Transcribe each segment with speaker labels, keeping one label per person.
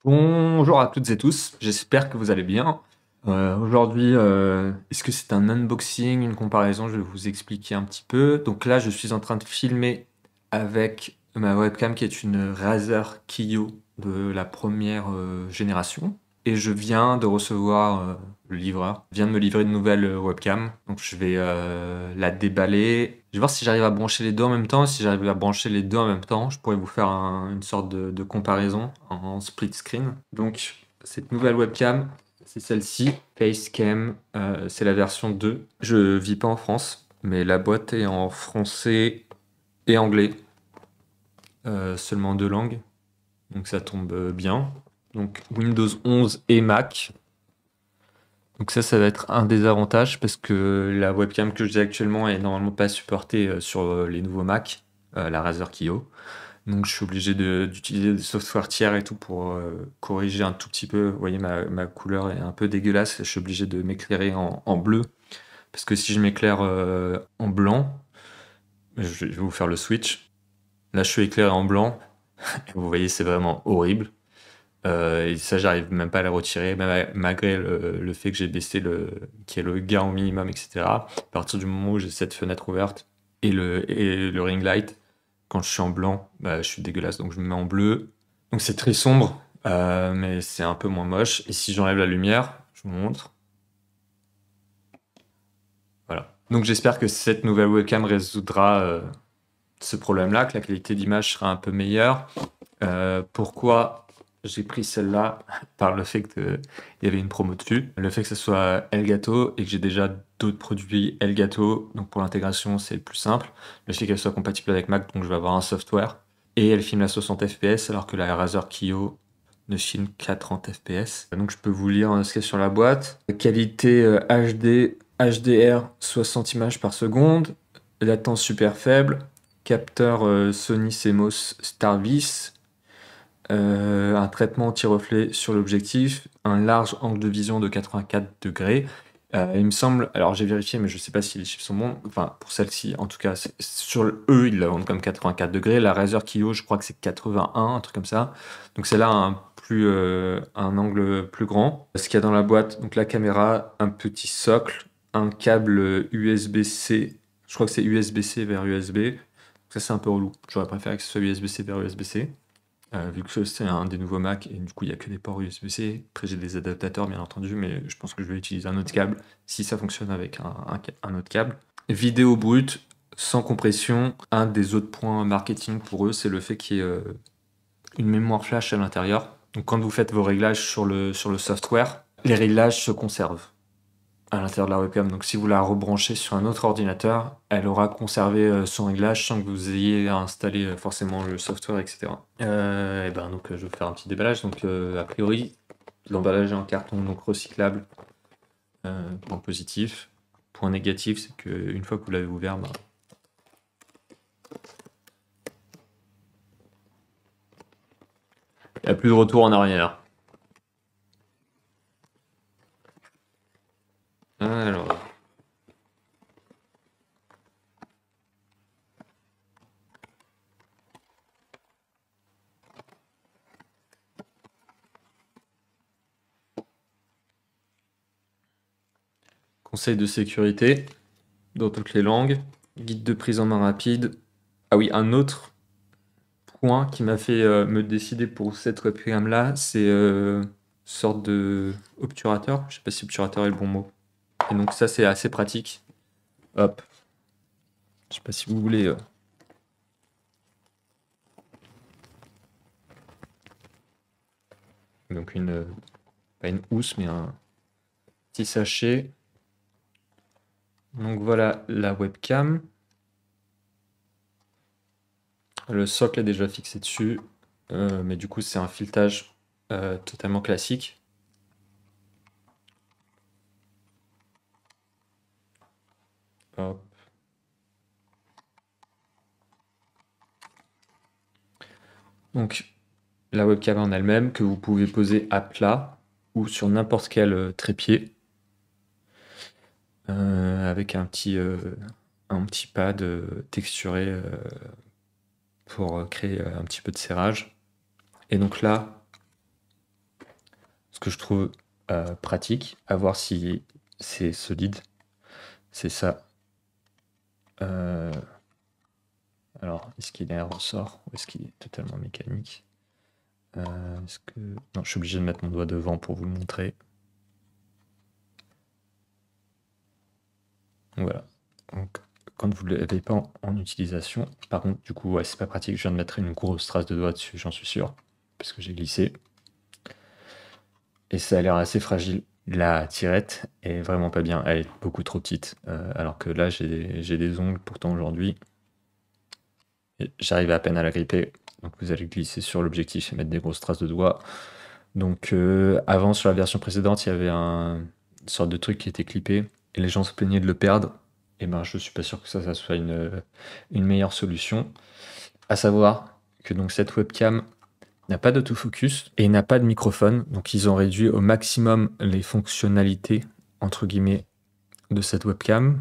Speaker 1: Bonjour à toutes et tous, j'espère que vous allez bien. Aujourd'hui, est-ce que c'est un unboxing, une comparaison? Je vais vous expliquer un petit peu. Donc là, je suis en train de filmer avec ma webcam qui est une Razer Kiyo de la première génération. Et je viens de recevoir le livreur, vient de me livrer une nouvelle webcam. Donc je vais la déballer. Je vais voir si j'arrive à brancher les deux en même temps. Si j'arrive à brancher les deux en même temps, je pourrais vous faire une sorte de comparaison en split screen. Donc cette nouvelle webcam, c'est celle-ci, Facecam, c'est la version 2. Je vis pas en France, mais la boîte est en français et anglais, seulement deux langues, donc ça tombe bien. Donc Windows 11 et Mac. Donc ça va être un des avantages parce que la webcam que j'ai actuellement est normalement pas supportée sur les nouveaux Mac, la Razer Kiyo. Donc je suis obligé d'utiliser des softwares tiers et tout pour corriger un tout petit peu. Vous voyez, ma couleur est un peu dégueulasse. Je suis obligé de m'éclairer en bleu. Parce que si je m'éclaire en blanc, je vais vous faire le switch. Là, je suis éclairé en blanc. Et vous voyez, c'est vraiment horrible. Et ça, j'arrive même pas à la retirer, même malgré le fait que j'ai baissé qui est le gain au minimum, etc. À partir du moment où j'ai cette fenêtre ouverte et le ring light, quand je suis en blanc, bah, je suis dégueulasse, donc je me mets en bleu. Donc c'est très sombre, mais c'est un peu moins moche. Et si j'enlève la lumière, je vous montre. Voilà. Donc j'espère que cette nouvelle webcam résoudra ce problème-là, que la qualité d'image sera un peu meilleure. Pourquoi j'ai pris celle-là? Par le fait qu'il y avait une promo dessus, le fait que ce soit Elgato et que j'ai déjà d'autres produits Elgato, donc pour l'intégration c'est le plus simple, le fait qu'elle soit compatible avec Mac, donc je vais avoir un software, et elle filme à 60 fps alors que la Razer Kiyo ne filme qu'à 30 fps. Donc je peux vous lire ce qu'il y a sur la boîte. Qualité HD, HDR 60 images par seconde, latence super faible, capteur Sony CMOS Starvis, un traitement anti-reflet sur l'objectif, un large angle de vision de 84 degrés. Il me semble, alors j'ai vérifié, mais je sais pas si les chiffres sont bons. Enfin, pour celle-ci, en tout cas, sur eux, ils la vendent comme 84 degrés. La Razer Kiyo, je crois que c'est 81, un truc comme ça. Donc celle-là a un angle plus grand. Ce qu'il y a dans la boîte, donc la caméra, un petit socle, un câble USB-C. Je crois que c'est USB-C vers USB. Ça, c'est un peu relou. J'aurais préféré que ce soit USB-C vers USB-C. Vu que c'est un des nouveaux Mac et du coup il n'y a que des ports USB-C. Après j'ai des adaptateurs bien entendu, mais je pense que je vais utiliser un autre câble si ça fonctionne avec un autre câble. Vidéo brute, sans compression. Un des autres points marketing pour eux, c'est le fait qu'il y ait une mémoire flash à l'intérieur. Donc quand vous faites vos réglages sur le software, les réglages se conservent à l'intérieur de la webcam. Donc si vous la rebranchez sur un autre ordinateur, elle aura conservé son réglage sans que vous ayez à installer forcément le software, etc. Et ben donc je vais faire un petit déballage. Donc a priori, l'emballage est en carton donc recyclable. Point positif. Point négatif, c'est qu'une fois que vous l'avez ouvert, ben, il n'y a plus de retour en arrière. Alors, conseil de sécurité dans toutes les langues. Guide de prise en main rapide. Ah oui, un autre point qui m'a fait me décider pour cette webcam là, c'est sorte de obturateur. Je sais pas si obturateur est le bon mot. Et donc ça c'est assez pratique. Hop. Je sais pas si vous voulez. Donc pas une housse mais un petit sachet. Donc voilà la webcam. Le socle est déjà fixé dessus, mais du coup c'est un filetage totalement classique. Hop. Donc la webcam en elle-même que vous pouvez poser à plat ou sur n'importe quel trépied avec un petit pad texturé pour créer un petit peu de serrage. Et donc là, que je trouve pratique, à voir si c'est solide. C'est ça. Alors, est-ce qu'il est un ressort ou est-ce qu'il est totalement mécanique? Est-ce que... Non, je suis obligé de mettre mon doigt devant pour vous le montrer. Voilà. Donc, quand vous ne l'avez pas en utilisation, par contre, du coup, ouais, c'est pas pratique. Je viens de mettre une grosse trace de doigt dessus, j'en suis sûr, parce que j'ai glissé. Et ça a l'air assez fragile. La tirette est vraiment pas bien. Elle est beaucoup trop petite. Alors que là, j'ai des ongles pourtant aujourd'hui. J'arrive à peine à la gripper. Donc vous allez glisser sur l'objectif et mettre des grosses traces de doigts. Donc avant, sur la version précédente, il y avait une sorte de truc qui était clippé. Et les gens se plaignaient de le perdre. Et ben je suis pas sûr que ça soit une meilleure solution. À savoir que donc cette webcam n'a pas d'autofocus et n'a pas de microphone. Donc ils ont réduit au maximum les fonctionnalités, entre guillemets, de cette webcam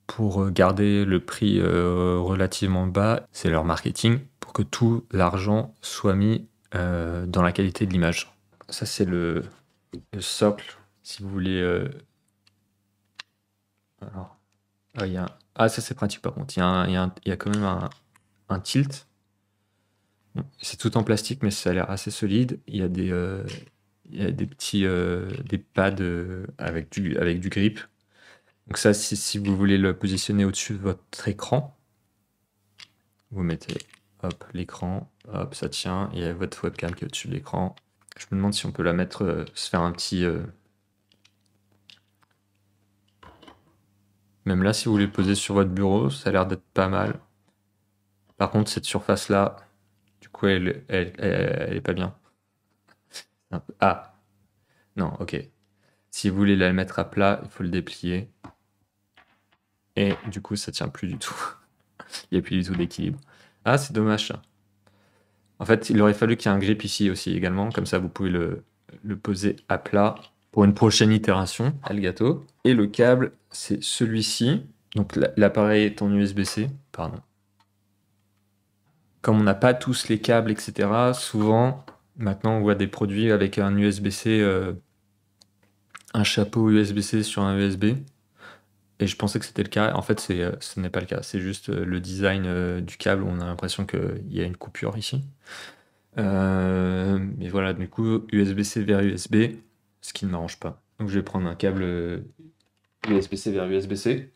Speaker 1: pour garder le prix relativement bas. C'est leur marketing pour que tout l'argent soit mis dans la qualité de l'image. Ça, c'est le socle, si vous voulez. Alors, il y a ça, c'est pratique par contre. Il y a quand même un tilt. Bon, c'est tout en plastique, mais ça a l'air assez solide. Il y a des petits des pads avec du grip. Donc ça, si vous voulez le positionner au-dessus de votre écran, vous mettez hop l'écran, hop ça tient. Il y a votre webcam qui est au-dessus de l'écran. Je me demande si on peut la mettre, se faire un petit. Même là, si vous voulez le poser sur votre bureau, ça a l'air d'être pas mal. Par contre, cette surface-là, du coup, elle est pas bien. Ah, non, ok. Si vous voulez la mettre à plat, il faut le déplier. Et du coup, ça tient plus du tout. Il n'y a plus du tout d'équilibre. Ah, c'est dommage ça. En fait, il aurait fallu qu'il y ait un grip ici aussi également. Comme ça, vous pouvez le poser à plat pour une prochaine itération, Elgato. Et le câble, c'est celui-ci. Donc l'appareil est en USB-C. Pardon. Comme on n'a pas tous les câbles, etc., souvent, maintenant, on voit des produits avec un USB-C, un chapeau USB-C sur un USB. Et je pensais que c'était le cas. En fait, ce n'est pas le cas. C'est juste le design du câble. On a l'impression qu'il y a une coupure ici. Mais voilà, du coup, USB-C vers USB, ce qui ne m'arrange pas. Donc je vais prendre un câble USB-C vers USB-C.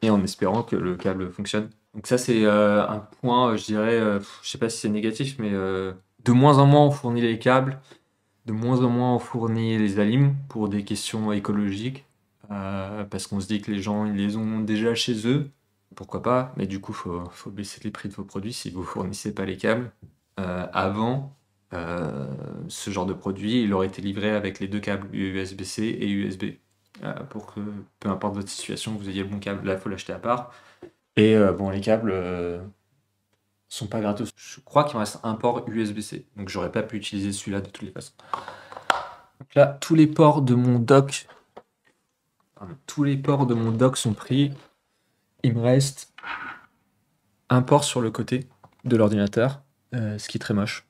Speaker 1: Et en espérant que le câble fonctionne. Donc ça, c'est un point, je dirais, je sais pas si c'est négatif, mais de moins en moins on fournit les câbles, de moins en moins on fournit les alims pour des questions écologiques. Parce qu'on se dit que les gens ils les ont déjà chez eux, pourquoi pas, mais du coup faut baisser les prix de vos produits si vous fournissez pas les câbles. Avant, ce genre de produit, il aurait été livré avec les deux câbles USB-C et USB. Pour que, peu importe votre situation, vous ayez le bon câble. Là, il faut l'acheter à part. Et bon, les câbles sont pas gratos. Je crois qu'il me reste un port USB-C. Donc, j'aurais pas pu utiliser celui-là de toutes les façons. Donc là, tous les ports de mon dock sont pris. Il me reste un port sur le côté de l'ordinateur, ce qui est très moche.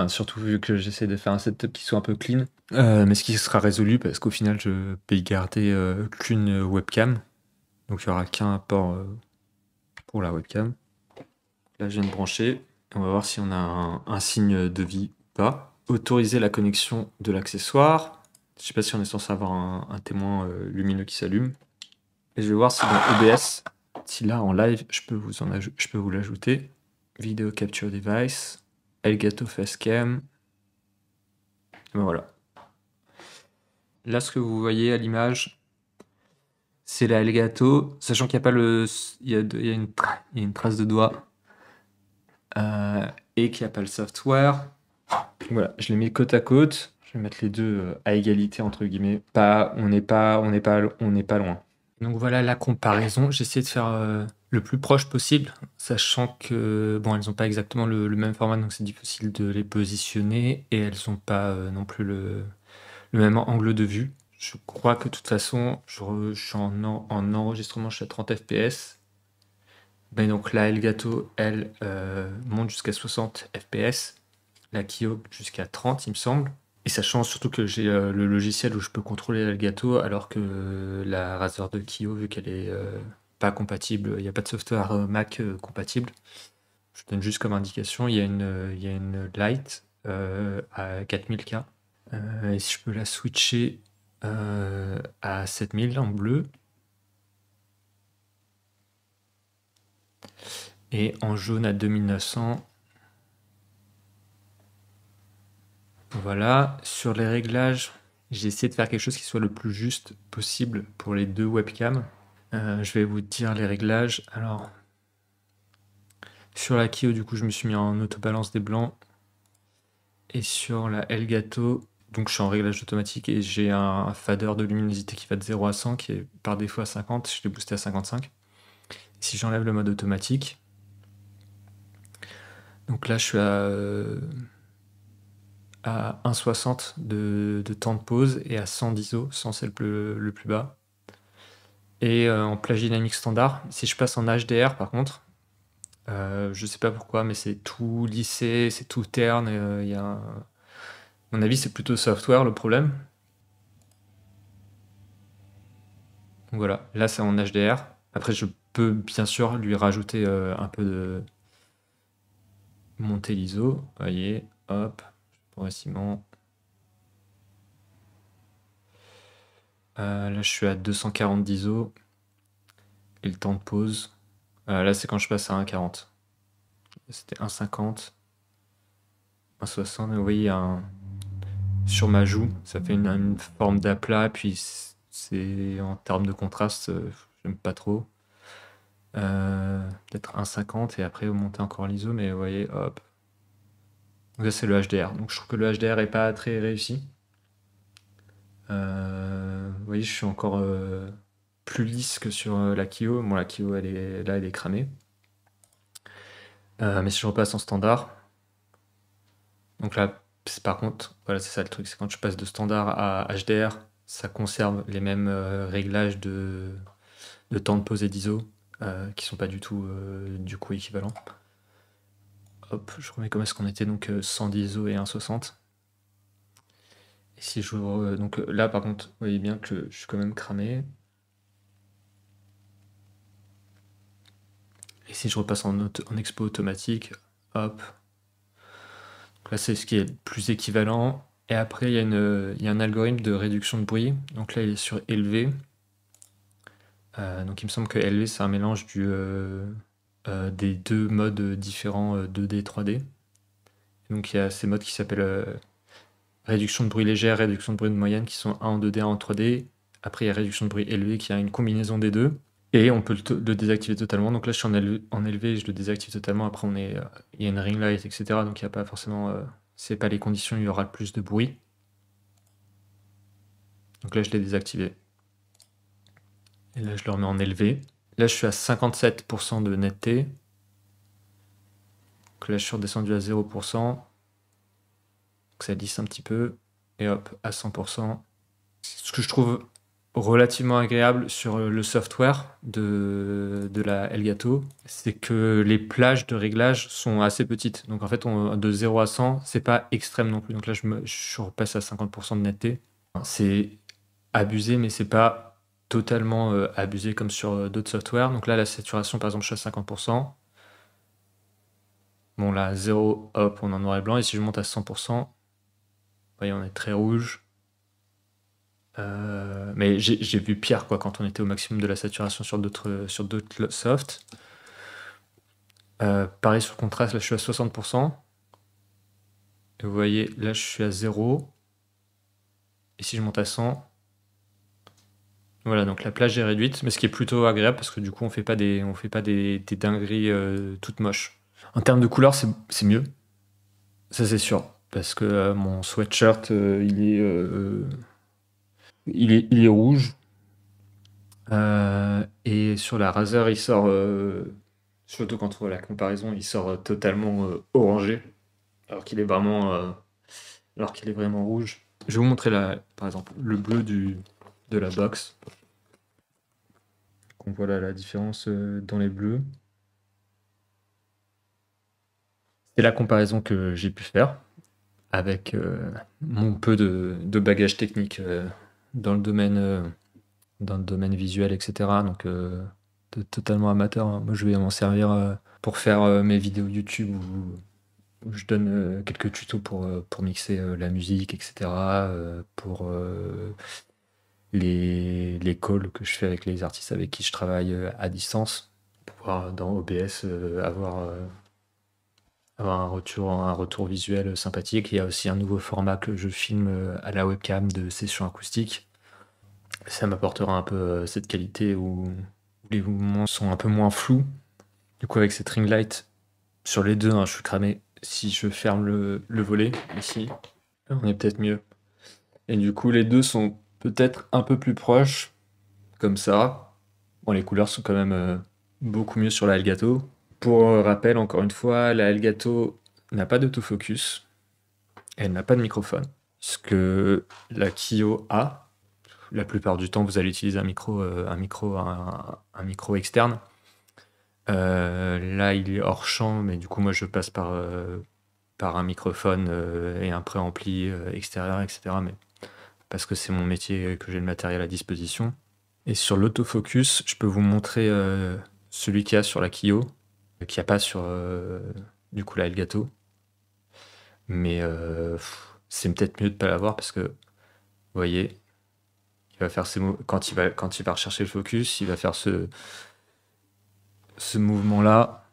Speaker 1: Surtout vu que j'essaie de faire un setup qui soit un peu clean. Mais ce qui sera résolu parce qu'au final, je peux y garder qu'une webcam. Donc il n'y aura qu'un port pour la webcam. Là, je viens de brancher. On va voir si on a un signe de vie ou pas. Autoriser la connexion de l'accessoire. Je ne sais pas si on est censé avoir un témoin lumineux qui s'allume. Et je vais voir si dans OBS, si là en live, je peux vous l'ajouter. Video Capture Device, Elgato Facecam. Et ben voilà. Là, ce que vous voyez à l'image, c'est la Elgato, sachant qu'il n'y a pas il y a une trace de doigt et qu'il n'y a pas le software. Voilà, je les mets côte à côte. Je vais mettre les deux à égalité entre guillemets. On n'est pas loin. Donc voilà la comparaison. J'essaie de faire le plus proche possible, sachant que bon, elles n'ont pas exactement le même format, donc c'est difficile de les positionner et elles n'ont pas non plus le même angle de vue. Je crois que de toute façon, je suis en enregistrement, je suis à 30 fps. Ben donc la Elgato, elle monte jusqu'à 60 fps. La Kyo jusqu'à 30, il me semble. Et sachant surtout que j'ai le logiciel où je peux contrôler l'Elgato, alors que la Razer de Kyo, vu qu'elle est pas compatible, il n'y a pas de software Mac compatible. Je donne juste comme indication, il y a une Lite à 4000K. Et si je peux la switcher à 7000 en bleu. Et en jaune à 2900. Voilà. Sur les réglages, j'ai essayé de faire quelque chose qui soit le plus juste possible pour les deux webcams. Je vais vous dire les réglages. Alors, sur la Kyo, du coup, je me suis mis en autobalance des blancs. Et sur la Elgato, donc je suis en réglage automatique et j'ai un fader de luminosité qui va de 0 à 100, qui est par défaut à 50. Je l'ai boosté à 55. Si j'enlève le mode automatique, donc là je suis à 1,60 de temps de pause et à 100 d'ISO, 100 c'est le plus bas. Et en plage dynamique standard, si je passe en HDR par contre, je sais pas pourquoi, mais c'est tout lissé, c'est tout terne. À mon avis, c'est plutôt software le problème. Donc voilà, là c'est en HDR. Après, je peux bien sûr lui rajouter un peu de monter l'ISO. Vous voyez, hop, progressivement. Là, je suis à 240 d'ISO. Et le temps de pause. Là, c'est quand je passe à 1,40. C'était 1,50. 1,60. Vous voyez, sur ma joue, ça fait une forme d'aplat. Puis, c'est en termes de contraste, j'aime pas trop. Peut-être 1,50 et après, vous montez encore l'ISO. Mais vous voyez, hop. Donc, ça, c'est le HDR. Donc, je trouve que le HDR est pas très réussi. Vous voyez, je suis encore plus lisse que sur la Kyo. Bon, la Kyo, elle est cramée. Mais si je repasse en standard, donc là, par contre, voilà, c'est ça le truc, c'est quand je passe de standard à HDR, ça conserve les mêmes réglages de temps de pause et d'ISO, qui sont pas du tout du coup équivalents. Hop, je remets comme est-ce qu'on était, donc 100 d'ISO et 1,60. Et si je donc là par contre, vous voyez bien que je suis quand même cramé. Et si je repasse en expo automatique, hop. Donc là, c'est ce qui est le plus équivalent. Et après, il y a un algorithme de réduction de bruit. Donc là, il est sur élevé. Donc il me semble que élevé, c'est un mélange des deux modes différents 2D, 3D. Donc il y a ces modes qui s'appellent réduction de bruit légère, réduction de bruit de moyenne, qui sont un en 2D, un en 3D. Après, il y a réduction de bruit élevé, qui a une combinaison des deux. Et on peut le désactiver totalement. Donc là, je suis en élevé, je le désactive totalement. Après, il y a une ring light, etc. Donc il n'y a pas forcément... c'est pas les conditions, il y aura le plus de bruit. Donc là, je l'ai désactivé. Et là, je le remets en élevé. Là, je suis à 57% de netteté. Donc là, je suis redescendu à 0%. Donc ça lisse un petit peu. Et hop, à 100%. Ce que je trouve relativement agréable sur le software de la Elgato, c'est que les plages de réglage sont assez petites. Donc en fait, de 0 à 100, c'est pas extrême non plus. Donc là, je repasse à 50% de netteté. C'est abusé, mais c'est pas totalement abusé comme sur d'autres softwares. Donc là, la saturation, par exemple, je suis à 50%. Bon, là, 0, hop, on est en noir et blanc. Et si je monte à 100%, vous voyez, on est très rouge. Mais j'ai vu pire quoi, quand on était au maximum de la saturation sur d'autres softs. Pareil sur le contraste, là je suis à 60%. Et vous voyez, là je suis à 0. Et si je monte à 100, voilà, donc la plage est réduite, mais ce qui est plutôt agréable parce que du coup on fait pas des dingueries toutes moches. En termes de couleur, c'est mieux. Ça c'est sûr. Parce que mon sweatshirt, il est rouge. Et sur la Razer, il sort, surtout quand on voit la comparaison, il sort totalement orangé, alors qu'il est vraiment rouge. Je vais vous montrer par exemple le bleu de la box. On voit là la différence dans les bleus. C'est la comparaison que j'ai pu faire. avec mon peu de bagage technique dans le domaine visuel, etc. Donc totalement amateur, hein. Moi, je vais m'en servir pour faire mes vidéos YouTube où je donne quelques tutos pour mixer la musique, etc. Pour les calls que je fais avec les artistes avec qui je travaille à distance, pour pouvoir dans OBS avoir un retour visuel sympathique. Il y a aussi un nouveau format que je filme à la webcam de session acoustique. Ça m'apportera un peu cette qualité où les mouvements sont un peu moins flous. Du coup, avec cette ring light, sur les deux, hein, je suis cramé. Si je ferme le volet, ici, on est peut-être mieux. Et du coup, les deux sont peut-être un peu plus proches, comme ça. Bon, les couleurs sont quand même beaucoup mieux sur la Elgato. Pour rappel, encore une fois, la Elgato n'a pas d'autofocus. Elle n'a pas de microphone. Ce que la Kyo a. La plupart du temps, vous allez utiliser un micro externe. Là, il est hors champ, mais du coup, moi, je passe par un microphone et un préampli extérieur, etc. Mais parce que c'est mon métier, que j'ai le matériel à disposition. Et sur l'autofocus, je peux vous montrer celui qu'il y a sur la Kyo, qu'il n'y a pas sur du coup la Elgato. Mais c'est peut-être mieux de ne pas l'avoir parce que, vous voyez, il va faire quand il va rechercher le focus, il va faire ce mouvement-là.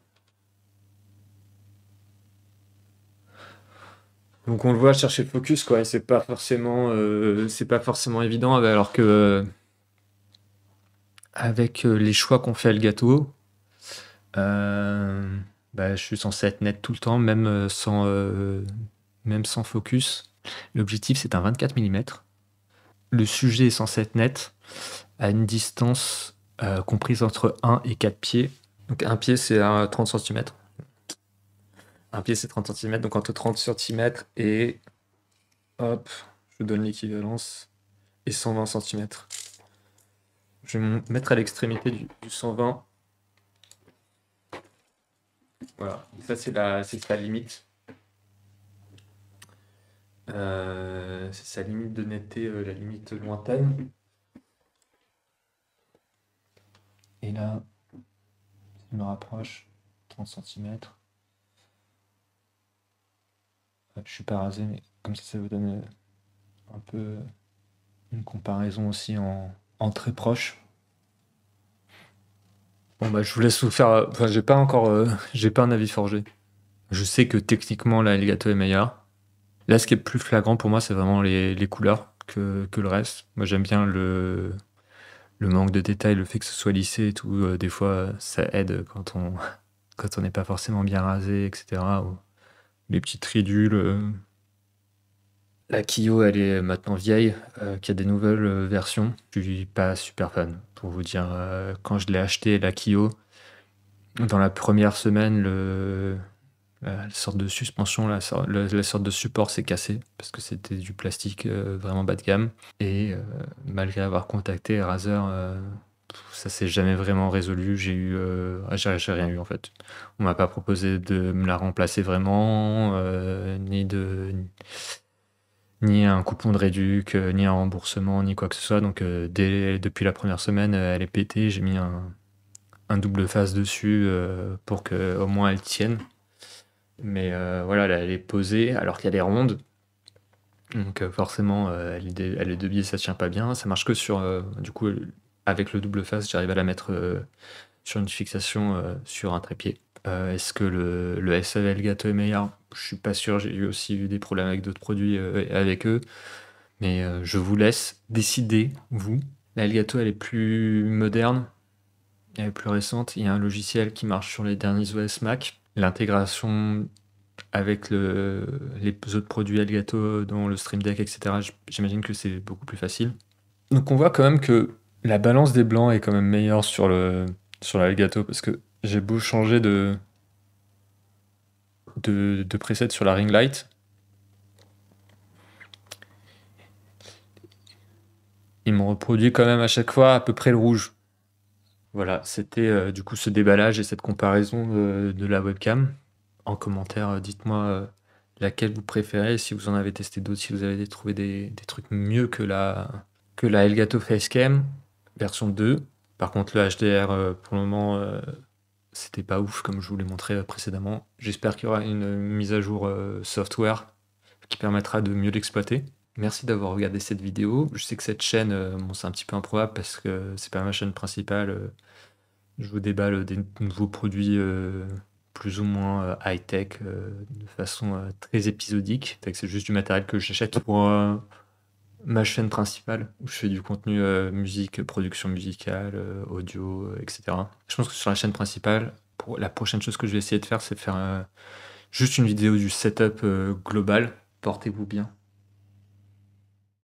Speaker 1: Donc on le voit chercher le focus, quoi, et c'est pas forcément évident, alors que avec les choix qu'on fait à Elgato, je suis censé être net tout le temps, même sans focus. L'objectif, c'est un 24 mm. Le sujet est censé être net à une distance comprise entre 1 et 4 pieds. Donc un pied, c'est 30 cm. Un pied, c'est 30 cm, donc entre 30 cm et, hop, je vous donne l'équivalence, et 120 cm. Je vais me mettre à l'extrémité du 120. Voilà, ça c'est sa limite. C'est sa limite de netteté, la limite lointaine. Et là, je me rapproche, 30 cm. Je suis pas rasé, mais comme ça vous donne un peu une comparaison aussi en très proche. Bon, je vous laisse vous faire. Enfin, j'ai pas un avis forgé. Je sais que techniquement, la Elgato est meilleure. Là, ce qui est plus flagrant pour moi, c'est vraiment les couleurs que le reste. Moi, j'aime bien le manque de détails, le fait que ce soit lissé et tout. Des fois, ça aide quand on n'est pas forcément bien rasé, etc. Ou les petites ridules. La Kyo, elle est maintenant vieille, qu'il y a des nouvelles versions. Je suis pas super fan, pour vous dire. Quand je l'ai acheté, la Kyo, dans la première semaine, la sorte de suspension, la sorte de support s'est cassé parce que c'était du plastique vraiment bas de gamme. Et malgré avoir contacté Razer, ça s'est jamais vraiment résolu. J'ai rien eu en fait. On m'a pas proposé de me la remplacer vraiment, ni un coupon de réduc, ni un remboursement, ni quoi que ce soit. Donc depuis la première semaine, elle est pétée. J'ai mis un double face dessus pour que au moins elle tienne. Mais voilà, là, elle est posée alors qu'elle est ronde. Donc forcément, elle est de biais, ça tient pas bien. Ça marche que sur... du coup, avec le double face, j'arrive à la mettre sur une fixation sur un trépied. Est-ce que le SE Elgato est meilleur? Je suis pas sûr. J'ai aussi eu des problèmes avec d'autres produits avec eux. Mais je vous laisse décider, vous. La Elgato, elle est plus moderne, elle est plus récente. Il y a un logiciel qui marche sur les derniers OS Mac. L'intégration avec les autres produits Elgato, dont le Stream Deck, etc., j'imagine que c'est beaucoup plus facile. Donc on voit quand même que la balance des blancs est quand même meilleure sur la Elgato, parce que j'ai beau changer de preset sur la ring light, il me reproduit quand même à chaque fois à peu près le rouge. Voilà, c'était du coup ce déballage et cette comparaison de la webcam. En commentaire, dites-moi laquelle vous préférez, si vous en avez testé d'autres, si vous avez trouvé des trucs mieux que la Elgato Facecam version 2. Par contre, le HDR, pour le moment, c'était pas ouf, comme je vous l'ai montré précédemment. J'espère qu'il y aura une mise à jour software qui permettra de mieux l'exploiter. Merci d'avoir regardé cette vidéo. Je sais que cette chaîne, bon, c'est un petit peu improbable parce que c'est pas ma chaîne principale. Je vous déballe des nouveaux produits plus ou moins high-tech de façon très épisodique. C'est juste du matériel que j'achète pour ma chaîne principale où je fais du contenu musique, production musicale, audio, etc. Je pense que sur la chaîne principale, pour la prochaine chose que je vais essayer de faire, c'est de faire juste une vidéo du setup global. Portez-vous bien.